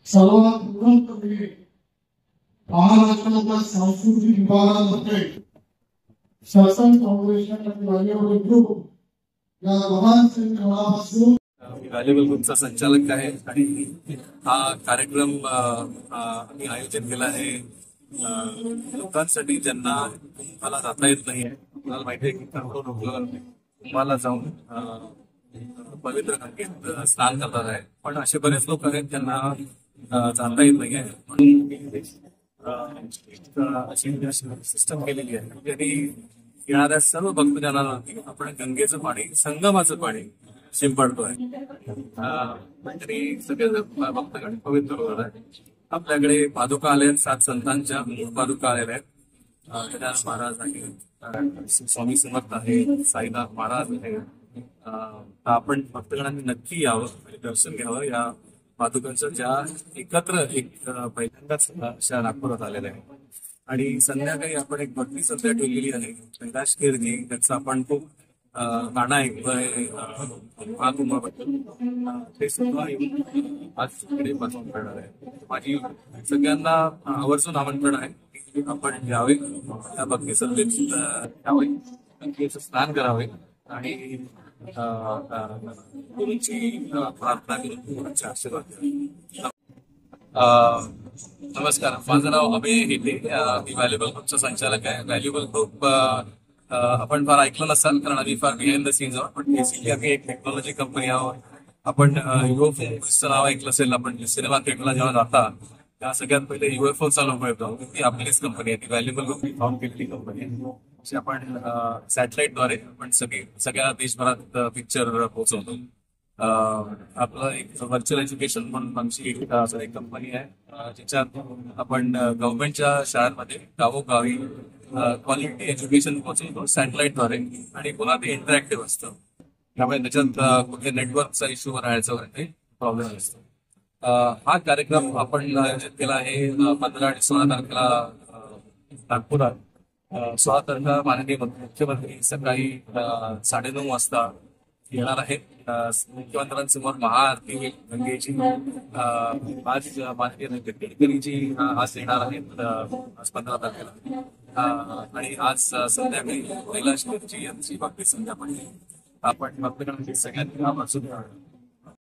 सर्वात महत्त्वाचे महाराष्ट्राच्या सांस्कृतिक विभागामध्ये शासन फाउंडेशन आणि व्हॅल्युएबल ग्रुप या महान संघटनापासून व्हॅल्युएबल ग्रुपचा संचालक आहे आणि हा कार्यक्रम आम्ही आयोजित केला आहे लोकांसाठी ज्यांना मला जाता येत नाहीये. मला माहिती आहे की तुम्हाला जाऊन पवित्र गंगेत स्नान करतात आहे, पण असे बरेच लोक आहेत ज्यांना जाता येत नाही आहे. म्हणून सिस्टम केलेली आहे ज्यांनी येणाऱ्या सर्व भक्तजनांना आपण गंगेचं पाणी, संगमाचं पाणी शिंपडतोय. तरी सगळे भक्तगण पवित्र होणार आहे. आपल्याकडे पादुका आल्या आहेत, 7 संतांच्या पादुका आलेल्या आहेत. गजानन महाराज आहे, स्वामी समर्थ आहे, साईनाथ महाराज आहे. आपण भक्तगणांनी नक्की यावं आणि दर्शन घ्यावं या पादुकांचं, ज्या एकत्र पहिल्यांदाच अशा नागपुरात आलेल्या आहे. आणि संध्याकाळी आपण एक भक्ती संध्या ठेवलेली आहे कैलाश खेरजी, त्याचं आपण खूप गाणं ऐकतोय महाकुंभाबद्दल. ते सुद्धा आज तिकडे परफॉर्म करणार आहे. माझी सगळ्यांना आवर्जून आमंत्रण आहे की आपण यावे, त्या भक्ती संध्येत यावे, गंगेचं स्नान करावे आणि तुमची प्रार्थना करून आशीर्वाद द्यावे. नमस्कार, माझं नाव अभय हेटे, मी व्हॅल्युएबल ग्रुपचा संचालक आहे. व्हॅल्युएबल ग्रुप आपण फार ऐकलं नसाल कारण आम्ही फार बिहाइंड द सीन्स आहोत, पण बेसिकली आम्ही एक टेक्नॉलॉजी कंपनी आहोत. आपण युएफओचं नाव ऐकलं असेल, आपण सिनेमा थिएटरला जेव्हा जाता त्या सगळ्यात पहिले युएफओ चालू मिळतो, ती आपलीच कंपनी आहे. ती व्हॅल्युएबल ग्रुप फॉर्म केलेली कंपनी आहे. आपण सॅटेलाइटद्वारे आपण सगळ्या देशभरात पिक्चर पोहोचवतो. आपलं एक व्हर्च्युअल एज्युकेशन म्हणून आमची एक कंपनी आहे ज्याच्यात आपण गव्हर्नमेंटच्या शाळांमध्ये गावोगावी क्वालिटी एज्युकेशन पोहोचवतो सॅटेलाइटद्वारे, आणि पुन्हा ते इंटरॅक्टिव्ह असतं. त्यामुळे त्याच्यात कुठे नेटवर्कचा इश्यू राहायचा वगैरे प्रॉब्लेम नसतो. हा कार्यक्रम आपण आयोजित केला आहे 15 आणि 16 तारखेला नागपुरात. 16 तारखेला माननीय मुख्यमंत्री सकाळी 9:30 वाजता येणार आहेत. मुख्यमंत्र्यांसमोर महाआरती गंगेची आज माननीय नितीन गडकरीजी आज येणार आहेत आज 15 तारखेला. आणि आज संध्याकाळी कैलाश खेरजी यांची भक्ती संध्या पण आपण भक्तगणांची सगळ्यांनी आवर्जून